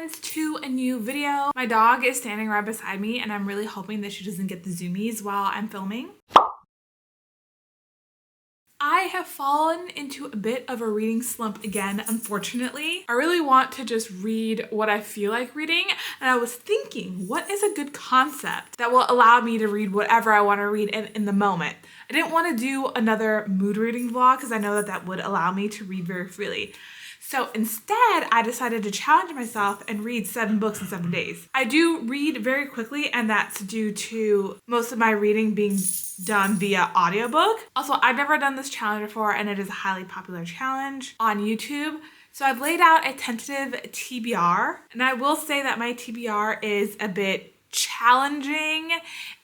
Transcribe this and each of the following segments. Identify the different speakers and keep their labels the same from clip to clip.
Speaker 1: friends, to a new video. My dog is standing right beside me and I'm really hoping that she doesn't get the zoomies while I'm filming. I have fallen into a bit of a reading slump again, unfortunately. I really want to just read what I feel like reading, and I was thinking, what is a good concept that will allow me to read whatever I want to read in the moment? I didn't want to do another mood reading vlog because I know that that would allow me to read very freely. So instead, I decided to challenge myself and read 7 books in 7 days. I do read very quickly, and that's due to most of my reading being done via audiobook. Also, I've never done this challenge before, and it is a highly popular challenge on YouTube. So I've laid out a tentative TBR, and I will say that my TBR is a bit challenging.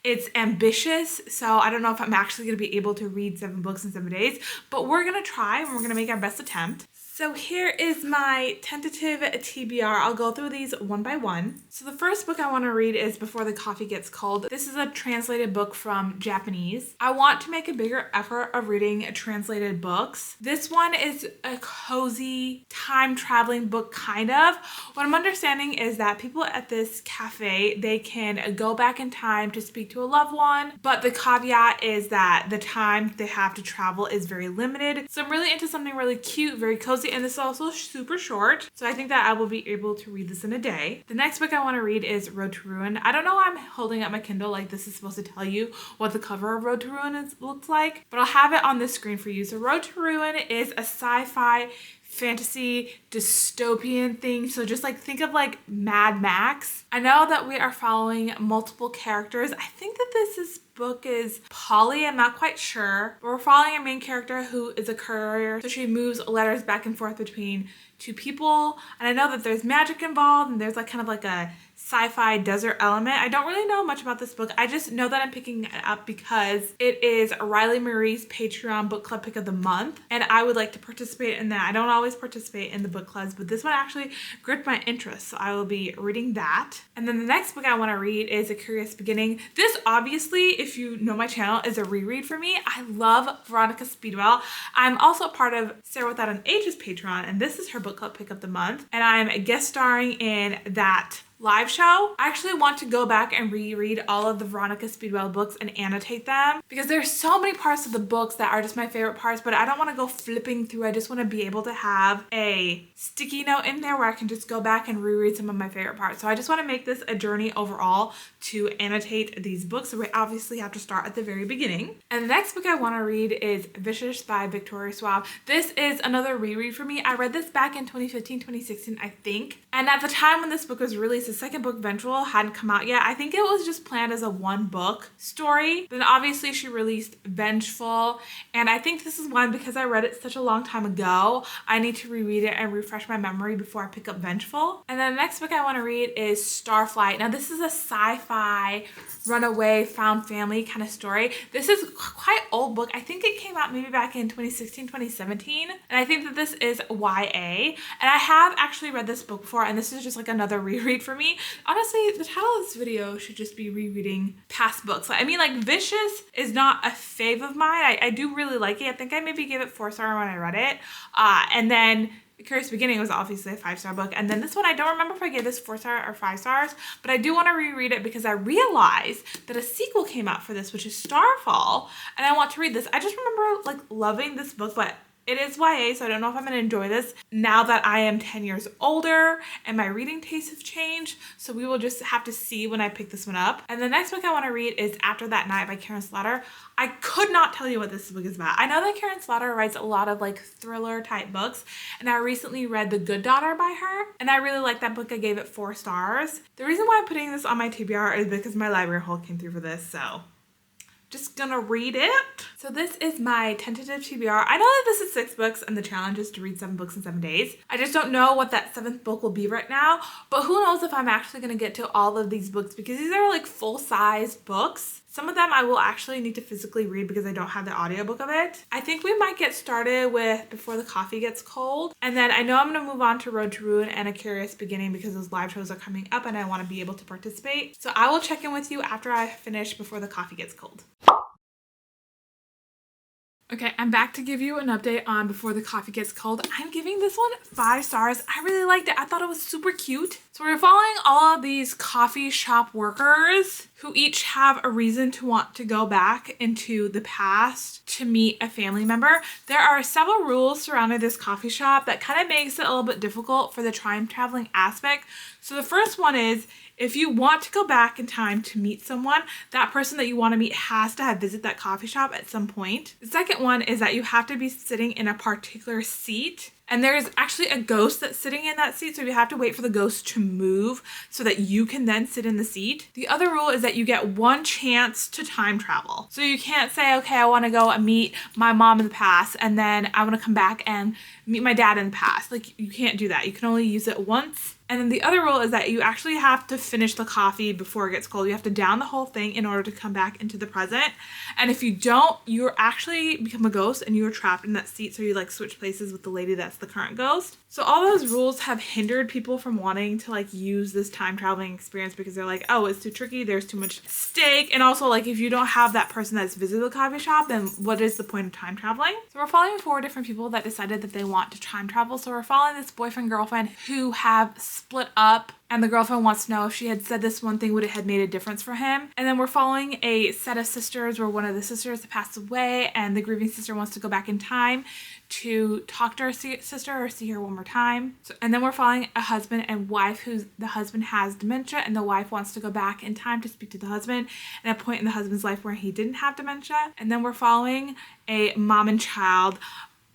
Speaker 1: It's ambitious, so I don't know if I'm actually going to be able to read 7 books in 7 days, but we're going to try and we're going to make our best attempt. So here is my tentative TBR. I'll go through these one by one. So the first book I want to read is Before the Coffee Gets Cold. This is a translated book from Japanese. I want to make a bigger effort of reading translated books. This one is a cozy time traveling book, kind of. What I'm understanding is that people at this cafe, they can go back in time to speak to a loved one, but the caveat is that the time they have to travel is very limited. So I'm really into something really cute, very cozy, and this is also super short, so I think that I will be able to read this in a day. The next book I want to read is Road to Ruin. I don't know why I'm holding up my Kindle like this is supposed to tell you what the cover of Road to Ruin looks like, but I'll have it on the screen for you. So Road to Ruin is a sci-fi fantasy dystopian thing, so just like think of like Mad Max. I know that we are following multiple characters. I think that this book is Polly, I'm not quite sure, but we're following a main character who is a courier, so she moves letters back and forth between 2 people, and I know that there's magic involved and there's like kind of like a sci-fi desert element. I don't really know much about this book. I just know that I'm picking it up because it is Riley Marie's Patreon book club pick of the month, and I would like to participate in that. I don't always participate in the book clubs, but this one actually gripped my interest, so I will be reading that. And then the next book I want to read is A Curious Beginning. This obviously, if you know my channel, is a reread for me. I love Veronica Speedwell. I'm also a part of Sarah Without an Age's Patreon, and this is her book club pick of the month, and I'm guest starring in that live show. I actually want to go back and reread all of the Veronica Speedwell books and annotate them because there's so many parts of the books that are just my favorite parts, but I don't want to go flipping through. I just want to be able to have a sticky note in there where I can just go back and reread some of my favorite parts. So I just want to make this a journey overall to annotate these books. So we obviously have to start at the very beginning. And the next book I want to read is Vicious by Victoria Schwab. This is another reread for me. I read this back in 2015, 2016, I think. And at the time when this book was released, the second book, Vengeful, hadn't come out yet. I think it was just planned as a 1-book story. Then obviously she released Vengeful, and I think this is one, because I read it such a long time ago, I need to reread it and refresh my memory before I pick up Vengeful. And then the next book I want to read is Starflight. Now this is a sci-fi runaway found family kind of story. This is quite old book. I think it came out maybe back in 2016, 2017, and I think that this is YA, and I have actually read this book before, and this is just like another reread for me. Honestly, the title of this video should just be rereading past books. I mean, like, Vicious is not a fave of mine. I do really like it. I think I maybe gave it 4-star when I read it. And then The Curious Beginning was obviously a 5-star book. And then this one, I don't remember if I gave this 4-star or 5 stars, but I do want to reread it because I realized that a sequel came out for this, which is Starfall, and I want to read this. I just remember like loving this book, but it is YA, so I don't know if I'm going to enjoy this now that I am 10 years older and my reading tastes have changed. So we will just have to see when I pick this one up. And the next book I want to read is After That Night by Karen Slaughter. I could not tell you what this book is about. I know that Karen Slaughter writes a lot of like thriller type books, and I recently read The Good Daughter by her, and I really liked that book. I gave it 4 stars. The reason why I'm putting this on my TBR is because my library haul came through for this, so just gonna read it. So this is my tentative TBR. I know that this is 6 books and the challenge is to read 7 books in 7 days. I just don't know what that 7th book will be right now, but who knows if I'm actually gonna get to all of these books because these are like full-size books. Some of them I will actually need to physically read because I don't have the audiobook of it. I think we might get started with Before the Coffee Gets Cold, and then I know I'm going to move on to Road to Ruin and A Curious Beginning because those live shows are coming up and I want to be able to participate. So I will check in with you after I finish Before the Coffee Gets Cold. Okay, I'm back to give you an update on Before the Coffee Gets Cold. I'm giving this one 5 stars. I really liked it. I thought it was super cute. So we're following all of these coffee shop workers who each have a reason to want to go back into the past to meet a family member. There are several rules surrounding this coffee shop that kind of makes it a little bit difficult for the time traveling aspect. So the first one is, if you want to go back in time to meet someone, that person that you want to meet has to have visited that coffee shop at some point. The second one is that you have to be sitting in a particular seat. And there's actually a ghost that's sitting in that seat, so you have to wait for the ghost to move so that you can then sit in the seat. The other rule is that you get one chance to time travel. So you can't say, okay, I want to go and meet my mom in the past, and then I want to come back and meet my dad in the past. Like, you can't do that. You can only use it once. And then the other rule is that you actually have to finish the coffee before it gets cold. You have to down the whole thing in order to come back into the present. And if you don't, you're actually become a ghost and you're trapped in that seat. So you like switch places with the lady that's the current ghost. So all those rules have hindered people from wanting to like use this time traveling experience because they're like, oh, it's too tricky. There's too much stake. And also like, if you don't have that person that's visited the coffee shop, then what is the point of time traveling? So we're following 4 different people that decided that they want to time travel. So we're following this boyfriend, girlfriend who have split up, and the girlfriend wants to know if she had said this one thing, would it have made a difference for him? And then we're following a set of sisters where one of the sisters passed away and the grieving sister wants to go back in time to talk to her sister or see her one more time. And then we're following a husband and wife who the husband has dementia and the wife wants to go back in time to speak to the husband at a point in the husband's life where he didn't have dementia. And then we're following a mom and child.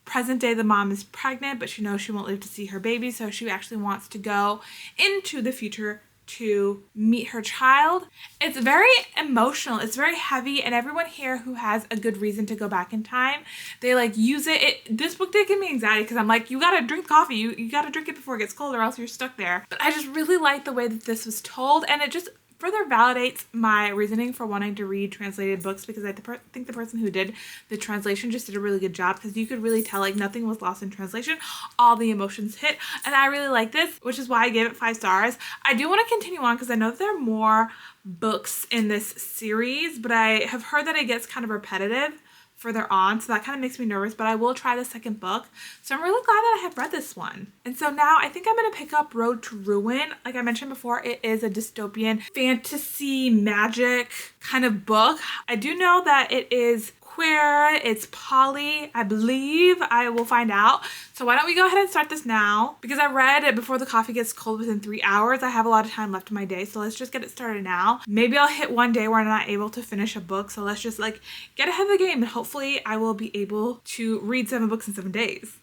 Speaker 1: Present day, the mom is pregnant, but she knows she won't live to see her baby, so she actually wants to go into the future to meet her child. It's very emotional, it's very heavy, and everyone here who has a good reason to go back in time, they like use it. This book did give me anxiety because I'm like, you gotta drink coffee, you gotta drink it before it gets cold or else you're stuck there. But I just really like the way that this was told, and it just further validates my reasoning for wanting to read translated books because I think the person who did the translation just did a really good job because you could really tell like nothing was lost in translation. All the emotions hit, and I really like this, which is why I gave it 5 stars. I do want to continue on because I know that there are more books in this series, but I have heard that it gets kind of repetitive further on, so that kind of makes me nervous, but I will try the second book. So I'm really glad that I have read this one. And so now I think I'm going to pick up Road to Ruin. Like I mentioned before, it is a dystopian fantasy magic kind of book. I do know that it is queer, it's poly, I believe. I will find out. So why don't we go ahead and start this now? Because I read it Before the Coffee Gets Cold within 3 hours. I have a lot of time left in my day, so let's just get it started now. Maybe I'll hit one day where I'm not able to finish a book, so let's just like get ahead of the game and hopefully I will be able to read 7 books in 7 days.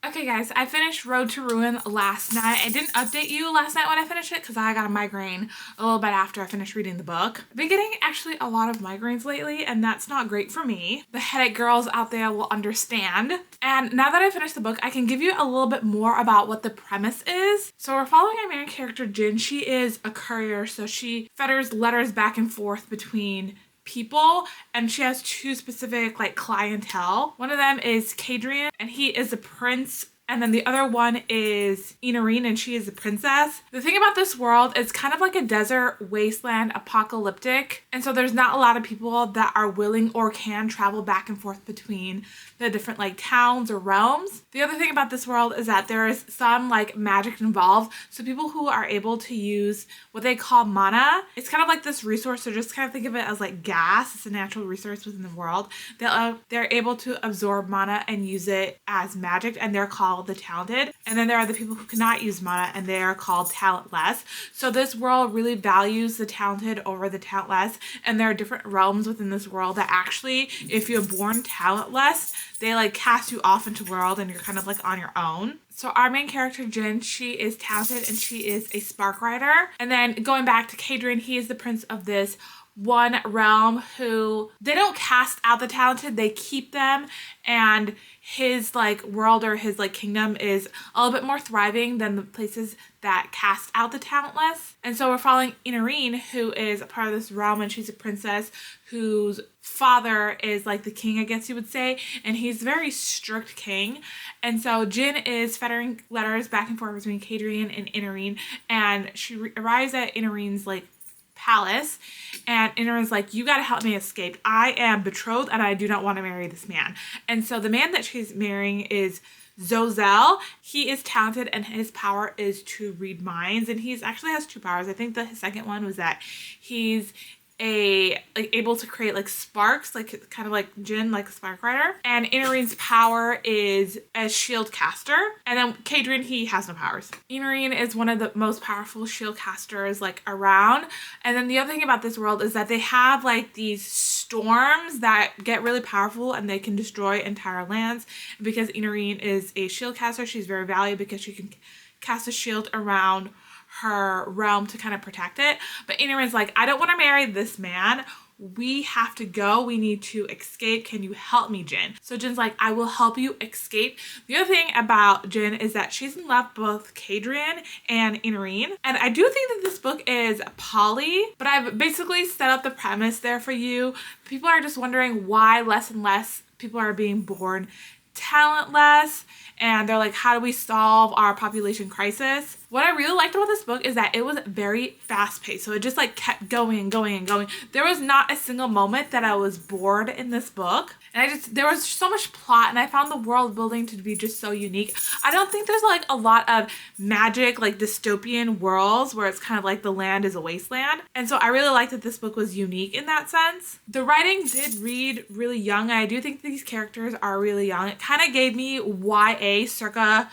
Speaker 1: Okay guys, I finished Road to Ruin last night. I didn't update you last night when I finished it because I got a migraine a little bit after I finished reading the book. I've been getting actually a lot of migraines lately and that's not great for me. The headache girls out there will understand. And now that I finished the book, I can give you a little bit more about what the premise is. So we're following our main character, Jin. She is a courier, so she fetters letters back and forth between people, and she has 2 specific like clientele. One of them is Kadrian and he is a prince, and then the other one is Inarine and she is a princess. The thing about this world, it's kind of like a desert wasteland apocalyptic, and so there's not a lot of people that are willing or can travel back and forth between the different like towns or realms. The other thing about this world is that there is some like magic involved, so people who are able to use what they call mana, it's kind of like this resource, so just kind of think of it as like gas. It's a natural resource within the world. They're able to absorb mana and use it as magic, and they're called the talented. And then there are the people who cannot use mana and they are called talentless. So this world really values the talented over the talentless, and there are different realms within this world that actually, if you're born talentless, they like cast you off into world and you're kind of like on your own. So our main character, Jin, she is talented and she is a spark rider. And then going back to Kadrian, he is the prince of this one realm who, they don't cast out the talented, they keep them, and his like world or his like kingdom is a little bit more thriving than the places that cast out the talentless. And so we're following Inarine, who is a part of this realm, and she's a princess whose father is like the king, I guess you would say, and he's a very strict king. And so Jin is fettering letters back and forth between Kadrian and Inarine, and she arrives at Inarine's like palace, and Inarin's like, you gotta help me escape. I am betrothed and I do not want to marry this man. And so the man that she's marrying is Zozel. He is talented and his power is to read minds, and he's actually has two powers. I think the second one was that he's able to create like sparks, like kind of like Jin, like a spark rider. And Inarin's power is a shield caster. And then Kadrian, he has no powers. Inarin is one of the most powerful shield casters like around. And then the other thing about this world is that they have like these storms that get really powerful and they can destroy entire lands. And because Inarin is a shield caster, she's very valuable because she can cast a shield around her realm to kind of protect it. But Inarin's like, I don't want to marry this man. We have to go. We need to escape. Can you help me, Jin? So Jin's like, I will help you escape. The other thing about Jin is that she's in love with both Kadrian and Inarin. And I do think that this book is poly, but I've basically set up the premise there for you. People are just wondering why less and less people are being born talentless, and they're like, how do we solve our population crisis? What I really liked about this book is that it was very fast paced, so it just like kept going and going and going. There was not a single moment that I was bored in this book, and there was so much plot, and I found the world building to be just so unique. I don't think there's like a lot of magic, like dystopian worlds where it's kind of like the land is a wasteland, and so I really liked that this book was unique in that sense. The writing did read really young, and I do think these characters are really young. It kind of gave me YA circa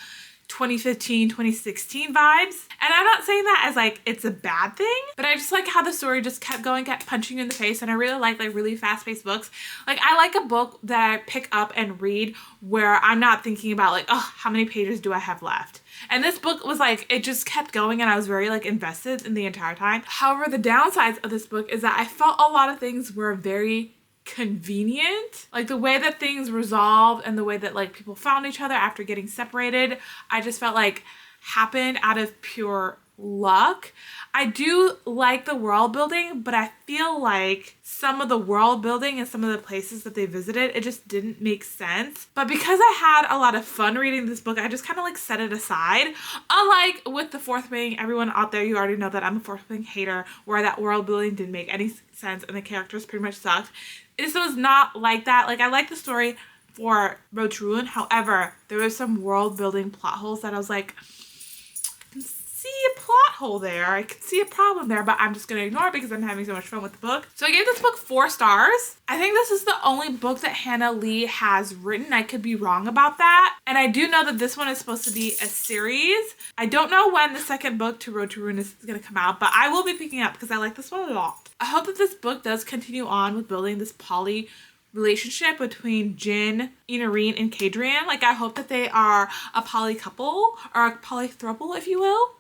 Speaker 1: 2015, 2016 vibes. And I'm not saying that as like it's a bad thing, but I just like how the story just kept going, kept punching you in the face. And I really like really fast-paced books. Like I like a book that I pick up and read where I'm not thinking about like, oh, how many pages do I have left? And this book was like, it just kept going and I was very like invested in the entire time. However, the downsides of this book is that I felt a lot of things were very convenient, like the way that things resolved and the way that like people found each other after getting separated. I just felt like happened out of pure luck. I do like the world building, but I feel like some of the world building and some of the places that they visited, it just didn't make sense. But because I had a lot of fun reading this book, I just kind of like set it aside. Unlike with the Fourth Wing, everyone out there, you already know that I'm a Fourth Wing hater, where that world building didn't make any sense and the characters pretty much sucked. This was not like that. Like I like the story for Road to Ruin. However, there was some world building plot holes that I was like, I can see a plot hole there. I can see a problem there, but I'm just going to ignore it because I'm having so much fun with the book. So I gave this book 4 stars. I think this is the only book that Hannah Lee has written. I could be wrong about that. And I do know that this one is supposed to be a series. I don't know when the second book to Road to Ruin is going to come out, but I will be picking up because I like this one a lot. I hope that this book does continue on with building this poly relationship between Jin, Inarin, and Kadrian. Like I hope that they are a poly couple or a poly throuple, if you will.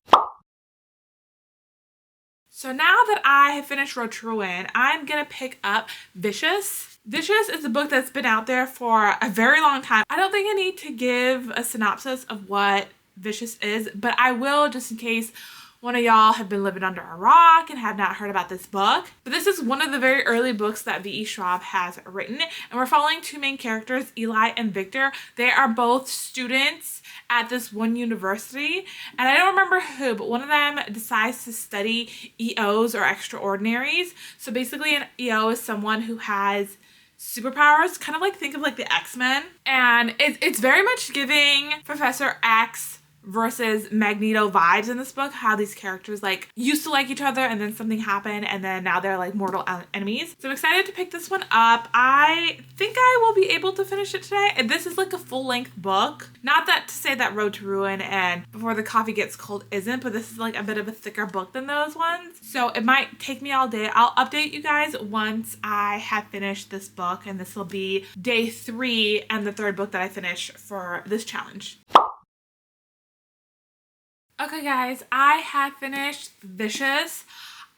Speaker 1: So now that I have finished Road to Ruin, I'm gonna pick up Vicious. Vicious is a book that's been out there for a very long time. I don't think I need to give a synopsis of what Vicious is, but I will just in case one of y'all have been living under a rock and have not heard about this book. But this is one of the very early books that V.E. Schwab has written. And we're following 2 main characters, Eli and Victor. They are both students at this one university. And I don't remember who, but one of them decides to study EOs or extraordinaries. So basically an EO is someone who has superpowers, kind of like think of like the X-Men. And it's very much giving Professor X versus Magneto vibes in this book, how these characters like used to like each other and then something happened and then now they're like mortal enemies. So I'm excited to pick this one up. I think I will be able to finish it today. And this is like a full-length book. Not that to say that Road to Ruin and Before the Coffee Gets Cold isn't, but this is like a bit of a thicker book than those ones. So it might take me all day. I'll update you guys once I have finished this book, and this will be day 3 and the 3rd book that I finish for this challenge. Okay guys, I have finished Vicious.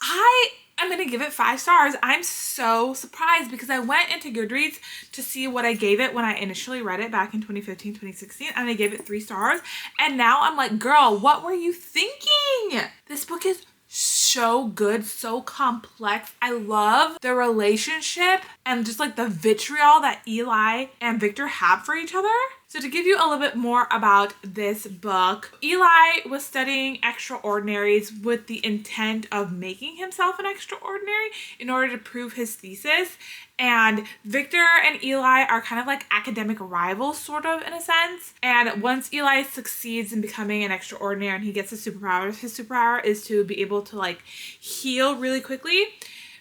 Speaker 1: I am going to give it 5 stars. I'm so surprised because I went into Goodreads to see what I gave it when I initially read it back in 2015, 2016, and I gave it 3 stars. And now I'm like, girl, what were you thinking? This book is so good, so complex. I love the relationship and just like the vitriol that Eli and Victor have for each other. So to give you a little bit more about this book, Eli was studying extraordinaries with the intent of making himself an extraordinary in order to prove his thesis. And Victor and Eli are kind of like academic rivals, sort of, in a sense. And once Eli succeeds in becoming an extraordinary and he gets his superpower is to be able to like heal really quickly.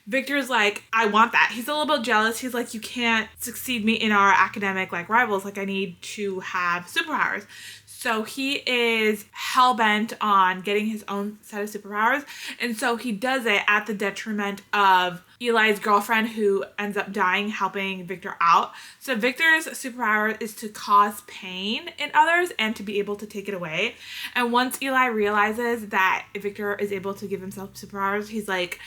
Speaker 1: Victor's like, I want that. He's a little bit jealous. He's like, you can't succeed me in our academic like rivals. Like, I need to have superpowers. So he is hell-bent on getting his own set of superpowers. And so he does it at the detriment of Eli's girlfriend, who ends up dying helping Victor out. So Victor's superpower is to cause pain in others and to be able to take it away. And once Eli realizes that Victor is able to give himself superpowers, he's like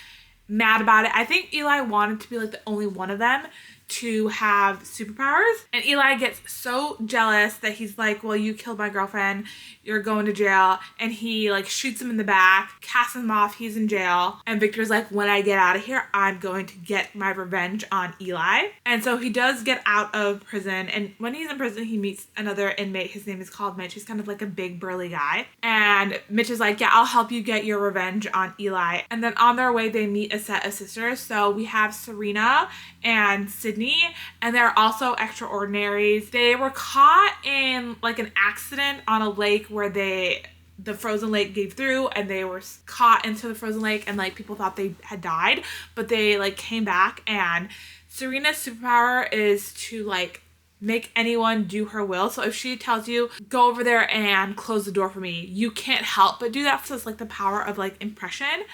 Speaker 1: mad about it. I think Eli wanted to be like the only one of them to have superpowers, and Eli gets so jealous that he's like, well, you killed my girlfriend, you're going to jail. And he like shoots him in the back, casts him off, he's in jail. And Victor's like, when I get out of here, I'm going to get my revenge on Eli. And so he does get out of prison, and when he's in prison he meets another inmate. His name is called Mitch. He's kind of like a big burly guy, and Mitch is like, yeah, I'll help you get your revenge on Eli. And then on their way they meet a set of sisters. So we have Serena and Sydney, and they're also extraordinaries. They were caught in like an accident on a lake where the frozen lake gave through, and they were caught into the frozen lake, and like people thought they had died, but they like came back. And Serena's superpower is to like make anyone do her will. So if she tells you, go over there and close the door for me, you can't help but do that. So it's like the power of like impression.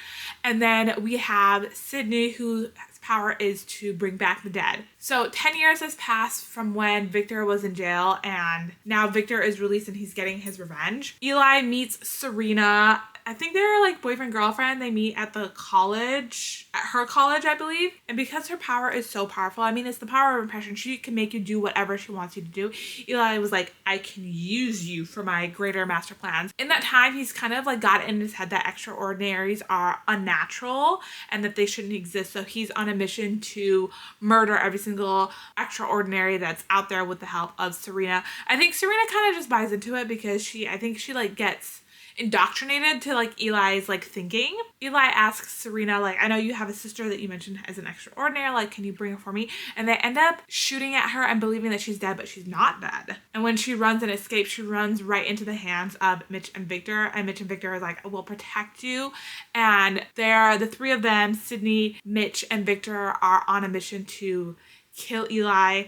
Speaker 1: And then we have Sydney, whose power is to bring back the dead. So 10 years has passed from when Victor was in jail, and now Victor is released and he's getting his revenge. Eli meets Serena. I think they're like boyfriend girlfriend. They meet at the college, at her college, I believe. And because her power is so powerful, I mean, it's the power of impression. She can make you do whatever she wants you to do. Eli was like, I can use you for my greater master plans. In that time, he's kind of like got it in his head that extraordinaries are unnatural and that they shouldn't exist. So he's on a mission to murder every single extraordinary that's out there with the help of Serena. I think Serena kind of just buys into it because I think she like gets indoctrinated to like Eli's like thinking. Eli asks Serena, like, I know you have a sister that you mentioned as an extraordinary, like, can you bring her for me? And they end up shooting at her and believing that she's dead, but she's not dead. And when she runs and escapes, she runs right into the hands of Mitch and Victor, and Mitch and Victor are like, we'll protect you. And they're the three of them, Sydney, Mitch, and Victor, are on a mission to kill Eli.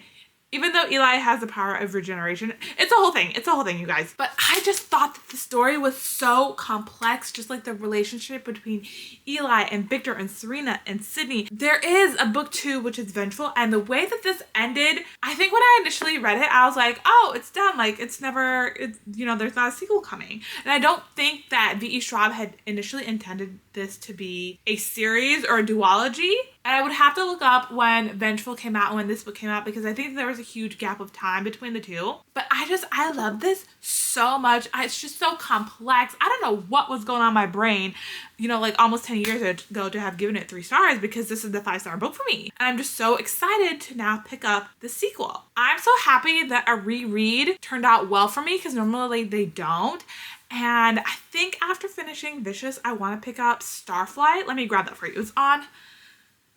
Speaker 1: Even though Eli has the power of regeneration. It's a whole thing. It's a whole thing, you guys. But I just thought that the story was so complex, just like the relationship between Eli and Victor and Serena and Sydney. There is a book 2, which is Vengeful, and the way that this ended, I think when I initially read it, I was like, oh, it's done. Like, there's not a sequel coming. And I don't think that V.E. Schwab had initially intended this to be a series or a duology. And I would have to look up when Vengeful came out and when this book came out, because I think there was a huge gap of time between the two. But I love this so much. It's just so complex. I don't know what was going on in my brain, like almost 10 years ago to have given it 3 stars, because this is the 5-star book for me. And I'm just so excited to now pick up the sequel. I'm so happy that a reread turned out well for me, because normally they don't. And I think after finishing Vicious, I want to pick up Starflight. Let me grab that for you. It's on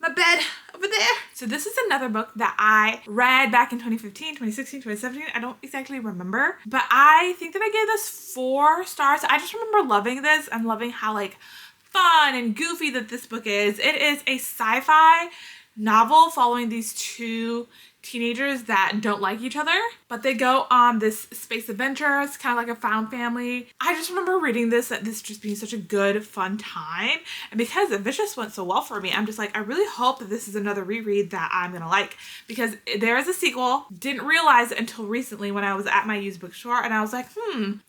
Speaker 1: my bed over there. So this is another book that I read back in 2015, 2016, 2017. I don't exactly remember, but I think that I gave this 4 stars. I just remember loving this and loving how like fun and goofy that this book is. It is a sci-fi novel following these 2 teenagers that don't like each other, but they go on this space adventure. It's kind of like a found family. I just remember reading this just being such a good, fun time. And because the Vicious went so well for me, I'm just like, I really hope that this is another reread that I'm gonna like, because there is a sequel. Didn't realize it until recently when I was at my used bookstore, and I was like,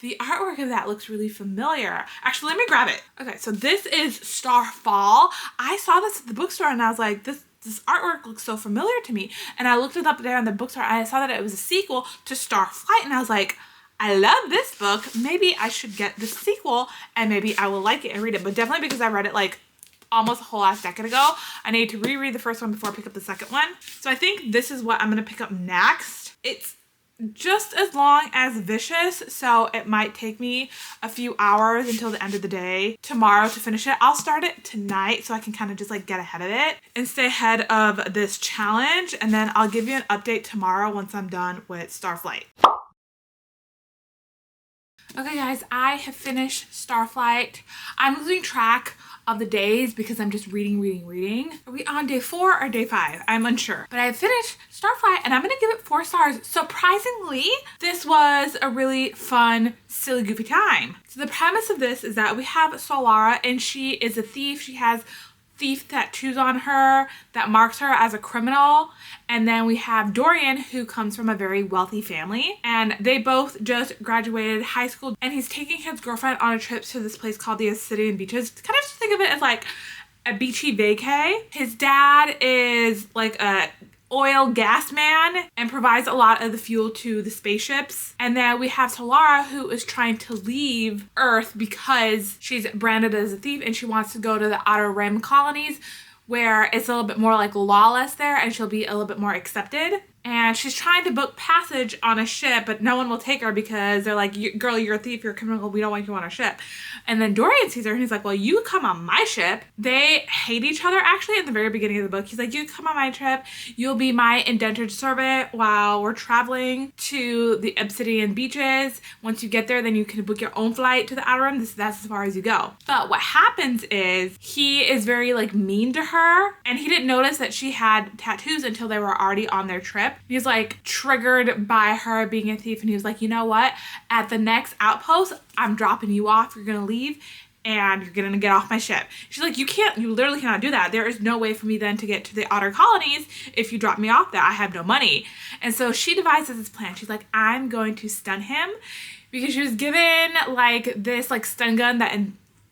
Speaker 1: the artwork of that looks really familiar. Actually, let me grab it. Okay, so this is Starfall. I saw this at the bookstore and I was like, this artwork looks so familiar to me. And I looked it up there in the bookstore and I saw that it was a sequel to Starflight, and I was like, I love this book. Maybe I should get the sequel and maybe I will like it and read it. But definitely because I read it like almost a whole ass decade ago, I need to reread the first one before I pick up the second one. So I think this is what I'm going to pick up next. It's just as long as Vicious, so it might take me a few hours until the end of the day tomorrow to finish it. I'll start it tonight so I can kind of just like get ahead of it and stay ahead of this challenge, and then I'll give you an update tomorrow once I'm done with Starflight. Okay guys, I have finished Starflight. I'm losing track of the days because I'm just reading. Are we on day 4 or day 5? I'm unsure. But I have finished Starflight and I'm gonna give it 4 stars. Surprisingly, this was a really fun, silly, goofy time. So the premise of this is that we have Solara and she is a thief. She has thief tattoos on her that marks her as a criminal. And then we have Dorian, who comes from a very wealthy family, and they both just graduated high school, and he's taking his girlfriend on a trip to this place called the Obsidian Beaches. Kind of just think of it as like a beachy vacay. His dad is like a oil gas man and provides a lot of the fuel to the spaceships. And then we have Solara, who is trying to leave Earth because she's branded as a thief and she wants to go to the Outer Rim colonies where it's a little bit more like lawless there and she'll be a little bit more accepted. And she's trying to book passage on a ship, but no one will take her because they're like, girl, you're a thief, you're a criminal, we don't want you on our ship. And then Dorian sees her and he's like, well, you come on my ship. They hate each other actually in the very beginning of the book. He's like, you come on my trip, you'll be my indentured servant while we're traveling to the Obsidian Beaches. Once you get there, then you can book your own flight to the Outer Rim. That's as far as you go. But what happens is he is very like mean to her, and he didn't notice that she had tattoos until they were already on their trip. He's like triggered by her being a thief, and he was like, you know what? At the next outpost, I'm dropping you off. You're gonna leave and you're gonna get off my ship. She's like, you literally cannot do that. There is no way for me then to get to the outer colonies if you drop me off there. I have no money. And so she devises this plan. She's like, I'm going to stun him, because she was given like this like stun gun that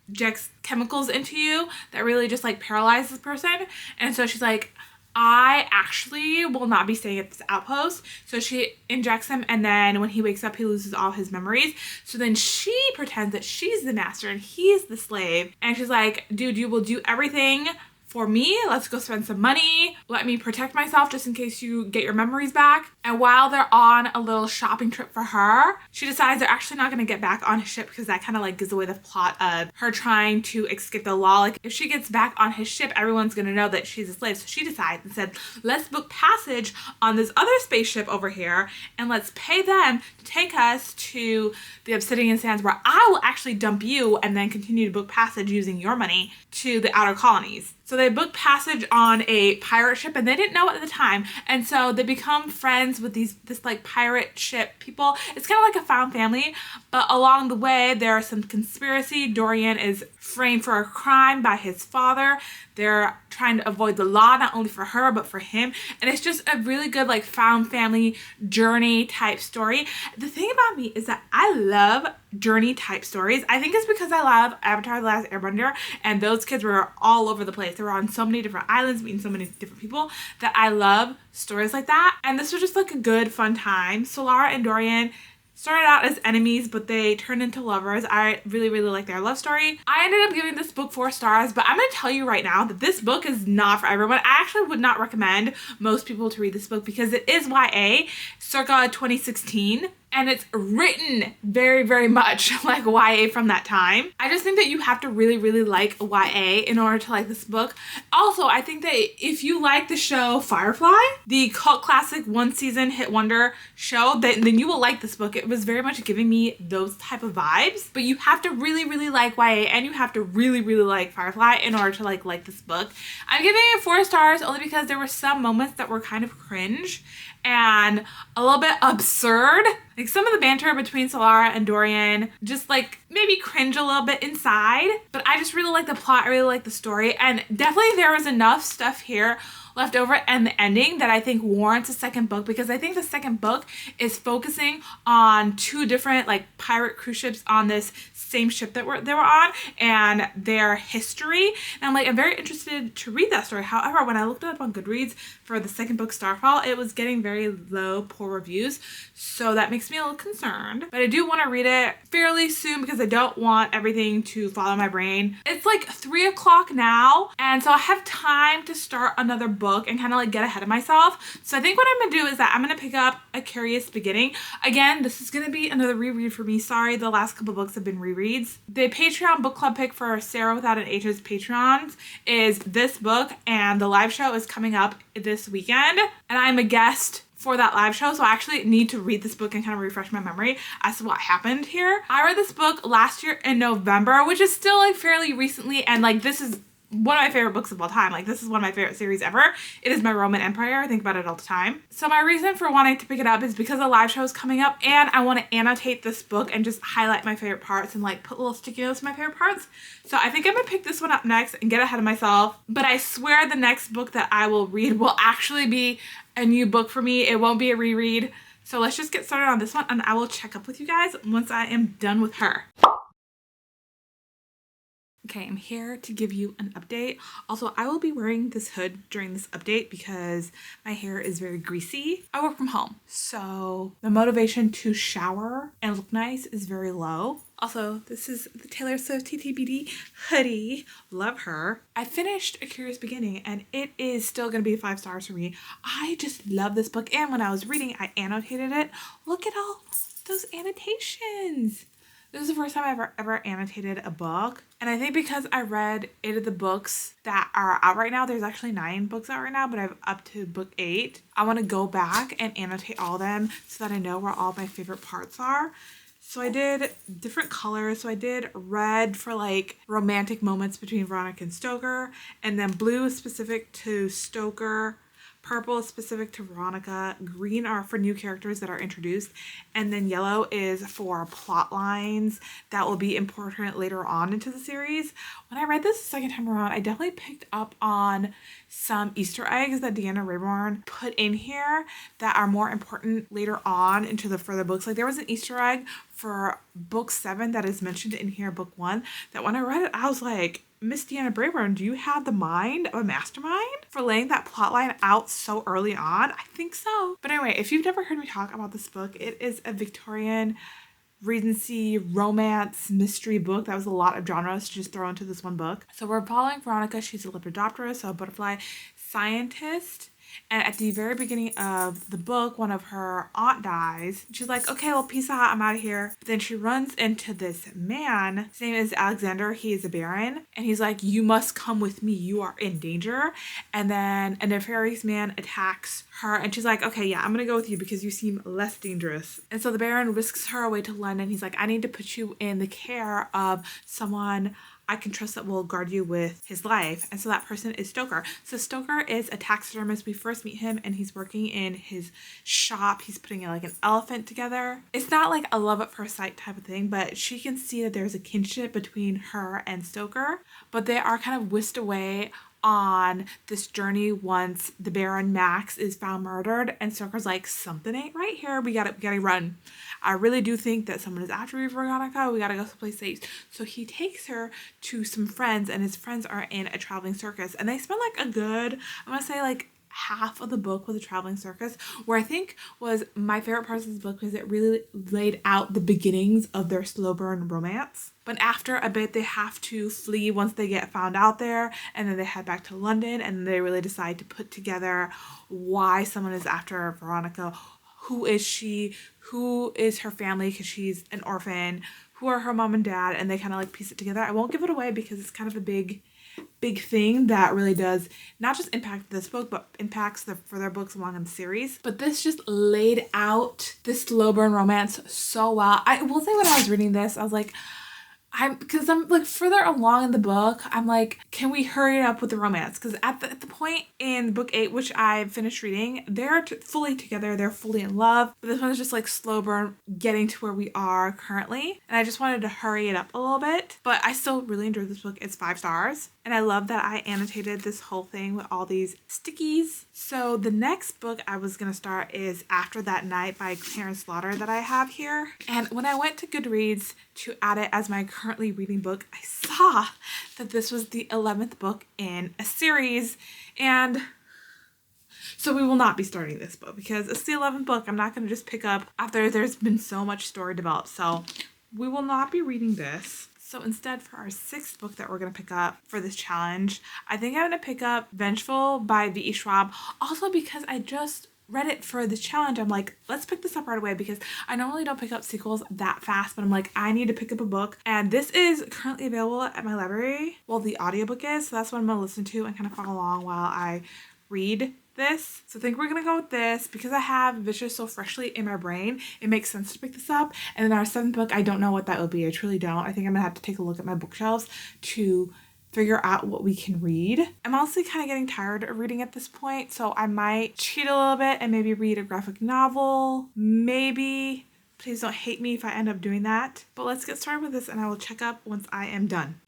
Speaker 1: injects chemicals into you that really just like paralyzes the person. And so she's like, I actually will not be staying at this outpost. So she injects him, and then when he wakes up, he loses all his memories. So then she pretends that she's the master and he's the slave. And she's like, dude, you will do everything for me. Let's go spend some money. Let me protect myself just in case you get your memories back. And while they're on a little shopping trip for her, she decides they're actually not going to get back on his ship, because that kind of like gives away the plot of her trying to escape the law. Like if she gets back on his ship, everyone's going to know that she's a slave. So she decides and said, let's book passage on this other spaceship over here and let's pay them to take us to the Obsidian Sands, where I will actually dump you and then continue to book passage using your money to the outer colonies. So they book passage on a pirate ship, and they didn't know it at the time. And so they become friends with this like pirate ship people. It's kind of like a found family, but along the way there are some conspiracy. Dorian is framed for a crime by his father. They're trying to avoid the law, not only for her, but for him. And it's just a really good like found family journey type story. The thing about me is that I love journey type stories. I think it's because I love Avatar: The Last Airbender, and those kids were all over the place. They were on so many different islands, meeting so many different people, that I love stories like that. And this was just like a good, fun time. Solara and Dorian started out as enemies, but they turned into lovers. I really, really like their love story. I ended up giving this book 4 stars, but I'm gonna tell you right now that this book is not for everyone. I actually would not recommend most people to read this book because it is YA, circa 2016. And it's written very, very much like YA from that time. I just think that you have to really, really like YA in order to like this book. Also, I think that if you like the show Firefly, the cult classic 1-season hit wonder show, then you will like this book. It was very much giving me those type of vibes. But you have to really, really like YA, and you have to really, really like Firefly in order to like this book. I'm giving it 4 stars only because there were some moments that were kind of cringe and a little bit absurd. Like some of the banter between Solara and Dorian just like maybe cringe a little bit inside, but I just really like the plot. I really like the story, and definitely there was enough stuff here left over and the ending that I think warrants a second book, because I think the second book is focusing on 2 different like pirate cruise ships on this same ship that they were on and their history. And I'm very interested to read that story. However, when I looked it up on Goodreads for the second book, Starfall, it was getting very low, poor reviews. So that makes me a little concerned. But I do want to read it fairly soon because I don't want everything to follow my brain. It's like 3 o'clock now, and so I have time to start another book book and kind of like get ahead of myself. So I think what I'm gonna do is that I'm gonna pick up A Curious Beginning. Again, this is gonna be another reread for me. Sorry, the last couple books have been rereads. The Patreon book club pick for Sarah Without an H's Patreons is this book, and the live show is coming up this weekend, and I'm a guest for that live show, so I actually need to read this book and kind of refresh my memory as to what happened here. I read this book last year in November, which is still like fairly recently, and like this is one of my favorite books of all time. Like this is one of my favorite series ever. It is my Roman Empire. I think about it all the time. So my reason for wanting to pick it up is because the live show is coming up and I want to annotate this book and just highlight my favorite parts and like put little sticky notes in my favorite parts. So I think I'm gonna pick this one up next and get ahead of myself. But I swear the next book that I will read will actually be a new book for me. It won't be a reread. So let's just get started on this one and I will check up with you guys once I am done with her. Okay, I'm here to give you an update. Also, I will be wearing this hood during this update because my hair is very greasy. I work from home, so the motivation to shower and look nice is very low. Also, this is the Taylor Swift TTBD hoodie. Love her. I finished A Curious Beginning and it is still going to be 5 stars for me. I just love this book, and when I was reading, I annotated it. Look at all those annotations. This is the first time I've ever annotated a book. And I think because I read 8 of the books that are out right now, there's actually 9 books out right now, but I'm up to book 8. I want to go back and annotate all of them so that I know where all my favorite parts are. So I did different colors. So I did red for like romantic moments between Veronica and Stoker, and then blue is specific to Stoker. Purple is specific to Veronica. Green are for new characters that are introduced. And then yellow is for plot lines that will be important later on into the series. When I read this the second time around, I definitely picked up on some Easter eggs that Deanna Raybourn put in here that are more important later on into the further books. Like there was an Easter egg for book 7 that is mentioned in here, book 1, that when I read it, I was like, Miss Deanna Raybourn, do you have the mind of a mastermind for laying that plotline out so early on? I think so. But anyway, if you've never heard me talk about this book, it is a Victorian Regency romance mystery book. That was a lot of genres to just throw into this one book. So we're following Veronica. She's a lepidopterist, so a butterfly scientist. And at the very beginning of the book, one of her aunt dies. She's like, okay, well, peace out. I'm out of here. But then she runs into this man. His name is Alexander. He is a baron. And he's like, you must come with me. You are in danger. And then a nefarious man attacks her. And she's like, okay, yeah, I'm going to go with you because you seem less dangerous. And so the baron whisks her away to London. He's like, I need to put you in the care of someone I can trust that will guard you with his life. And so that person is Stoker. So Stoker is a taxidermist. We first meet him and he's working in his shop. He's putting like an elephant together. It's not like a love at first sight type of thing, but she can see that there's a kinship between her and Stoker. But they are kind of whisked away on this journey once the Baron Max is found murdered, and Stoker's like, something ain't right here. We gotta run. I really do think that someone is after me, Veronica. We gotta go someplace safe. So he takes her to some friends, and his friends are in a traveling circus, and they spend like a good, I want to say like half of the book with a traveling circus, where I think was my favorite parts of this book because it really laid out the beginnings of their slow burn romance. But after a bit, they have to flee once they get found out there, and then they head back to London, and they really decide to put together why someone is after Veronica. Who is she? Who is her family? Because she's an orphan. Who are her mom and dad? And they kind of like piece it together. I won't give it away because it's kind of a big thing that really does not just impact this book, but impacts the further books along in the series. But this just laid out this slow burn romance so well. I will say when I was reading this, I was like, because I'm like further along in the book, I'm like, can we hurry up with the romance? Because at the point in book 8, which I finished reading, they're fully together, they're fully in love. But this one is just like slow burn getting to where we are currently. And I just wanted to hurry it up a little bit. But I still really enjoyed this book. It's 5 stars. And I love that I annotated this whole thing with all these stickies. So the next book I was going to start is After That Night by Clarence Slaughter that I have here. And when I went to Goodreads to add it as my currently reading book, I saw that this was the 11th book in a series. And so we will not be starting this book because it's the 11th book. I'm not going to just pick up after there's been so much story developed. So we will not be reading this. So instead, for our 6th book that we're going to pick up for this challenge, I think I'm going to pick up Vengeful by V.E. Schwab. Also because I just read it for this challenge, I'm like, let's pick this up right away because I normally don't pick up sequels that fast, but I'm like, I need to pick up a book. And this is currently available at my library. Well, the audiobook is, so that's what I'm going to listen to and kind of follow along while I read this. So I think we're gonna go with this because I have Vicious so freshly in my brain. It makes sense to pick this up. And then our 7th book, I don't know what that will be. I truly don't. I think I'm gonna have to take a look at my bookshelves to figure out what we can read. I'm honestly kind of getting tired of reading at this point, so I might cheat a little bit and maybe read a graphic novel. Maybe. Please don't hate me if I end up doing that. But let's get started with this and I will check up once I am done.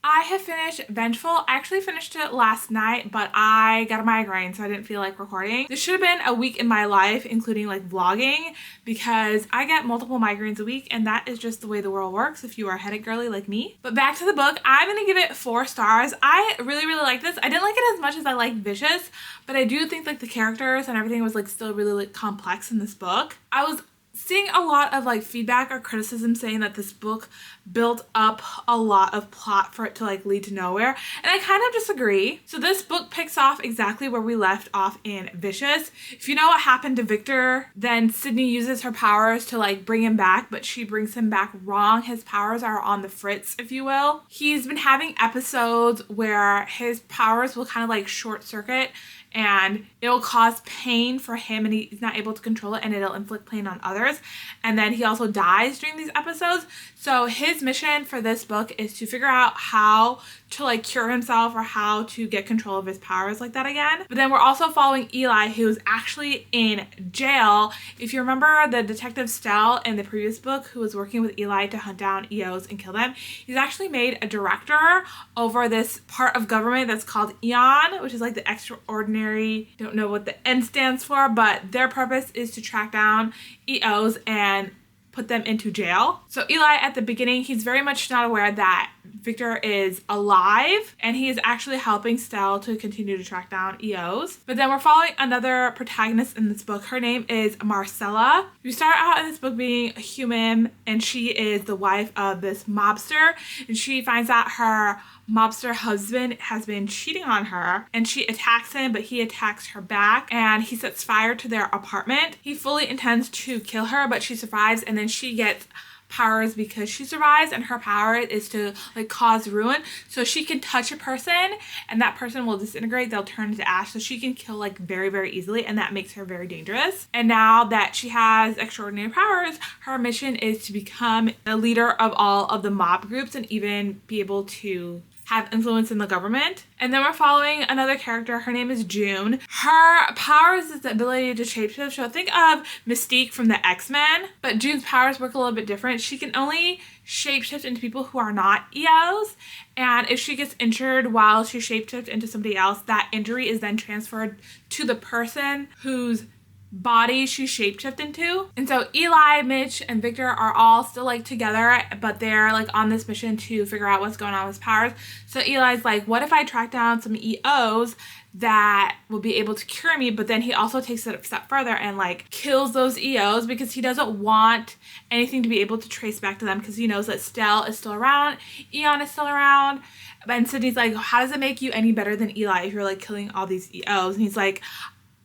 Speaker 1: I have finished Vengeful. I actually finished it last night, but I got a migraine, so I didn't feel like recording. This should have been a week in my life, including like vlogging, because I get multiple migraines a week, and that is just the way the world works if you are a headache girly like me. But back to the book, I'm gonna give it 4 stars. I really, really like this. I didn't like it as much as I liked Vicious, but I do think like the characters and everything was like still really like complex in this book. I was seeing a lot of like feedback or criticism saying that this book built up a lot of plot for it to like lead to nowhere, and I kind of disagree. So this book picks off exactly where we left off in Vicious. If you know what happened to Victor, then Sydney uses her powers to like bring him back, but she brings him back wrong. His powers are on the fritz, if you will. He's been having episodes where his powers will kind of like short circuit and it will cause pain for him and he's not able to control it, and it'll inflict pain on others. And then he also dies during these episodes. So his mission for this book is to figure out how to like cure himself or how to get control of his powers like that again. But then we're also following Eli, who's actually in jail. If you remember the detective Stell in the previous book who was working with Eli to hunt down EOs and kill them, he's actually made a director over this part of government that's called Eon, which is like the extraordinary, don't know what the N stands for, but their purpose is to track down EOs and put them into jail. So Eli, at the beginning, he's very much not aware that Victor is alive, and he is actually helping Stell to continue to track down EOs. But then we're following another protagonist in this book. Her name is Marcella. We start out in this book being a human, and she is the wife of this mobster, and she finds out her mobster husband has been cheating on her, and she attacks him, but he attacks her back, and he sets fire to their apartment. He fully intends to kill her, but she survives, and then she gets powers because she survives, and her power is to like cause ruin. So she can touch a person and that person will disintegrate, they'll turn into ash, so she can kill like very, very easily, and that makes her very dangerous. And now that she has extraordinary powers, her mission is to become the leader of all of the mob groups and even be able to have influence in the government. And then we're following another character. Her name is June. Her powers is the ability to shapeshift. So think of Mystique from the X-Men, but June's powers work a little bit different. She can only shapeshift into people who are not EOs, and if she gets injured while she shapeshifts into somebody else, that injury is then transferred to the person whose body she shapeshift into. And so Eli, Mitch, and Victor are all still like together, but they're like on this mission to figure out what's going on with his powers. So Eli's like, what if I track down some EOs that will be able to cure me? But then he also takes it a step further and like kills those EOs because he doesn't want anything to be able to trace back to them, because he knows that Stell is still around, Eon is still around. And Sydney's like, how does it make you any better than Eli if you're like killing all these EOs? And he's like,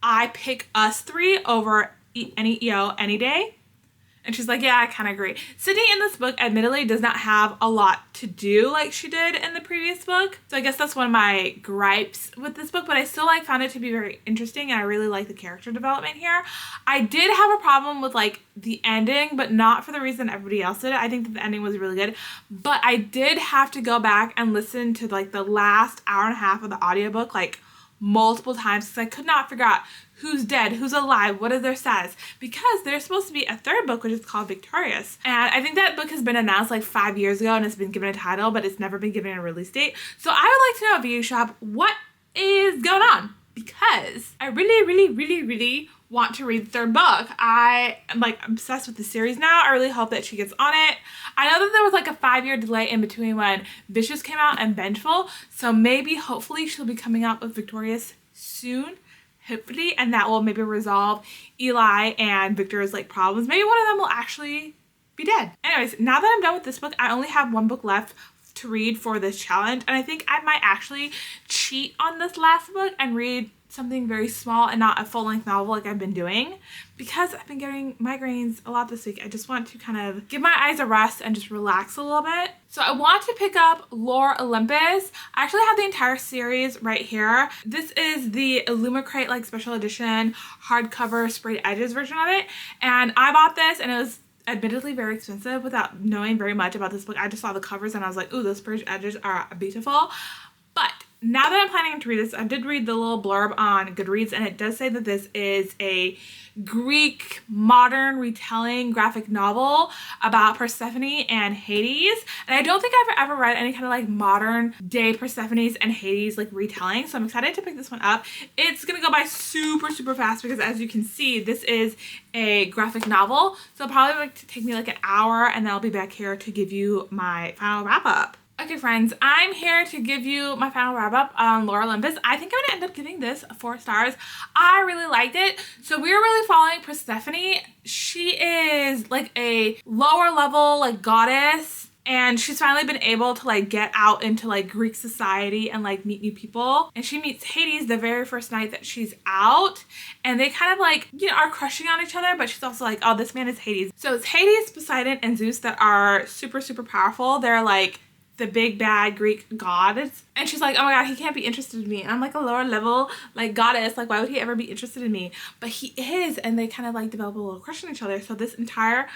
Speaker 1: I pick us 3 over any EO any day. And she's like, yeah, I kind of agree. Sydney in this book admittedly does not have a lot to do like she did in the previous book. So I guess that's one of my gripes with this book, but I still like found it to be very interesting, and I really like the character development here. I did have a problem with like the ending, but not for the reason everybody else did. I think that the ending was really good, but I did have to go back and listen to like the last hour and a half of the audiobook like multiple times because I could not figure out who's dead, who's alive, what is their status, because there's supposed to be a 3rd book which is called Victorious, and I think that book has been announced like 5 years ago and it's been given a title, but it's never been given a release date. So I would like to know, V.E. Schwab, what is going on, because I really want to read the 3rd book. I am like obsessed with the series now. I really hope that she gets on it. I know that there was like a 5-year delay in between when Vicious came out and Vengeful, so maybe hopefully she'll be coming out with Victorious soon, hopefully, and that will maybe resolve Eli and Victor's like problems. Maybe one of them will actually be dead. Anyways, now that I'm done with this book, I only have one book left to read for this challenge, and I think I might actually cheat on this last book and read something very small and not a full-length novel like I've been doing, because I've been getting migraines a lot this week. I just want to kind of give my eyes a rest and just relax a little bit. So I want to pick up Lore Olympus. I actually have the entire series right here. This is the Illumicrate like special edition hardcover sprayed edges version of it, and I bought this and it was admittedly very expensive without knowing very much about this book. I just saw the covers and I was like, ooh, those sprayed edges are beautiful. But now that I'm planning to read this, I did read the little blurb on Goodreads, and it does say that this is a Greek modern retelling graphic novel about Persephone and Hades. And I don't think I've ever read any kind of like modern day Persephone's and Hades like retelling, so I'm excited to pick this one up. It's gonna go by super, super fast because, as you can see, this is a graphic novel, so it'll probably like to take me like an hour, and then I'll be back here to give you my final wrap up. Okay friends, I'm here to give you my final wrap up on Lore Olympus. I think I'm gonna end up giving this 4 stars. I really liked it. So we're really following Persephone. She is like a lower level like goddess, and she's finally been able to like get out into like Greek society and like meet new people. And she meets Hades the very first night that she's out, and they kind of like, you know, are crushing on each other, but she's also like, oh, this man is Hades. So it's Hades, Poseidon, and Zeus that are super, super powerful. They're like the big bad Greek gods. And she's like, oh my god, he can't be interested in me. And I'm like a lower level like goddess, like why would he ever be interested in me? But he is, and they kind of like develop a little crush on each other. So this entire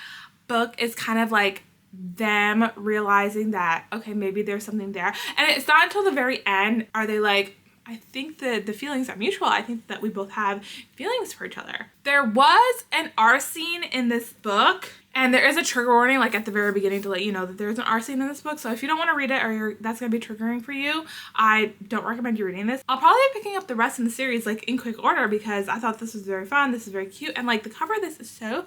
Speaker 1: book is kind of like them realizing that, okay, maybe there's something there. And it's not until the very end are they like, I think that the feelings are mutual. I think that we both have feelings for each other. There was an R scene in this book, and there is a trigger warning like at the very beginning to let you know that there's an R scene in this book. So if you don't want to read it, or that's going to be triggering for you, I don't recommend you reading this. I'll probably be picking up the rest in the series like in quick order because I thought this was very fun. This is very cute, and like the cover of this is so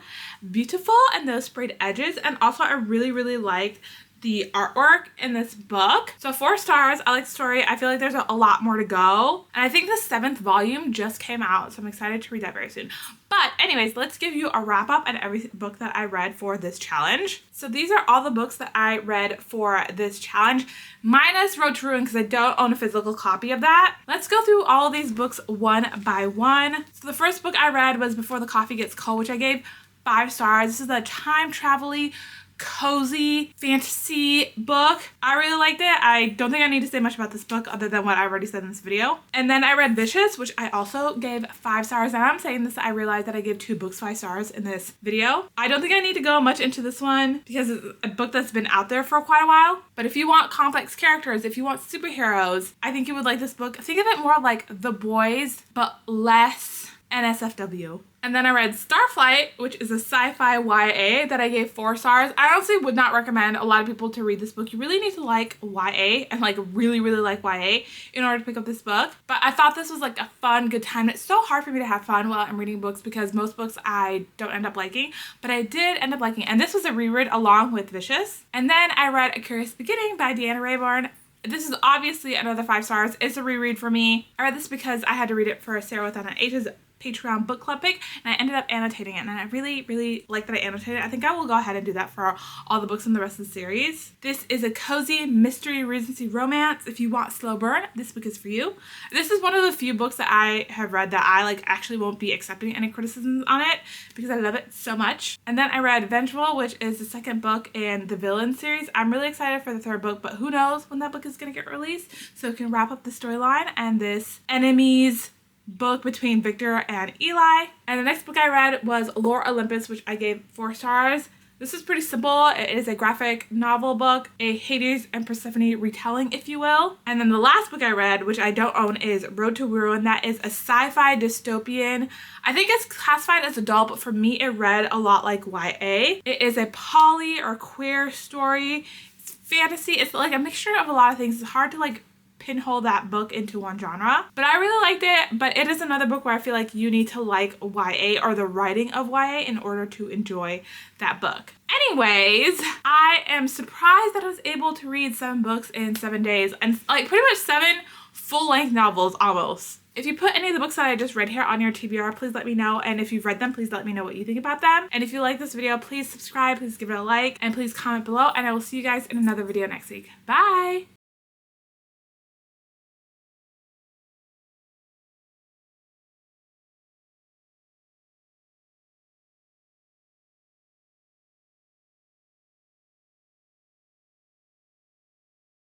Speaker 1: beautiful, and those sprayed edges. And also I really, really liked the artwork in this book. So 4 stars. I like the story. I feel like there's a lot more to go. And I think the 7th volume just came out, so I'm excited to read that very soon. But anyways, let's give you a wrap up on every book that I read for this challenge. So these are all the books that I read for this challenge, minus Road to Ruin because I don't own a physical copy of that. Let's go through all of these books one by one. So the first book I read was Before the Coffee Gets Cold, which I gave 5 stars. This is a time travel-y, cozy fantasy book. I really liked it. I don't think I need to say much about this book other than what I already said in this video. And then I read Vicious, which I also gave 5 stars. And I'm saying this, I realized that I gave 2 books 5 stars in this video. I don't think I need to go much into this one because it's a book that's been out there for quite a while. But if you want complex characters, if you want superheroes, I think you would like this book. Think of it more like The Boys, but less NSFW. And then I read Starflight, which is a sci-fi YA that I gave 4 stars. I honestly would not recommend a lot of people to read this book. You really need to like YA and like really, really like YA in order to pick up this book. But I thought this was like a fun, good time. It's so hard for me to have fun while I'm reading books because most books I don't end up liking, but I did end up liking. And this was a reread along with Vicious. And then I read A Curious Beginning by Deanna Raybourn. This is obviously another 5 stars. It's a reread for me. I read this because I had to read it for Sarah with Anna H's Patreon book club pick, and I ended up annotating it, and I really, really like that I annotated it. I think I will go ahead and do that for all the books in the rest of the series. This is a cozy mystery Regency romance. If you want slow burn, this book is for you. This is one of the few books that I have read that I like actually won't be accepting any criticisms on it because I love it so much. And then I read Vengeful, which is the 2nd book in the Villain series. I'm really excited for the 3rd book, but who knows when that book is going to get released, so it can wrap up the storyline and this enemies book between Victor and Eli. And the next book I read was Lore Olympus, which I gave 4 stars. This is pretty simple. It is a graphic novel book, a Hades and Persephone retelling, if you will. And then the last book I read, which I don't own, is Road to Ruin. That is a sci-fi dystopian. I think it's classified as adult, but for me it read a lot like YA. It is a poly or queer story. It's fantasy. It's like a mixture of a lot of things. It's hard to like pinhole that book into one genre, but I really liked it. But it is another book where I feel like you need to like YA or the writing of YA in order to enjoy that book. Anyways, I am surprised that I was able to read 7 books in 7 days, and like pretty much 7 full-length novels almost. If you put any of the books that I just read here on your TBR, please let me know. And if you've read them, please let me know what you think about them. And if you like this video, please subscribe, please give it a like, and please comment below. And I will see you guys in another video next week. Bye!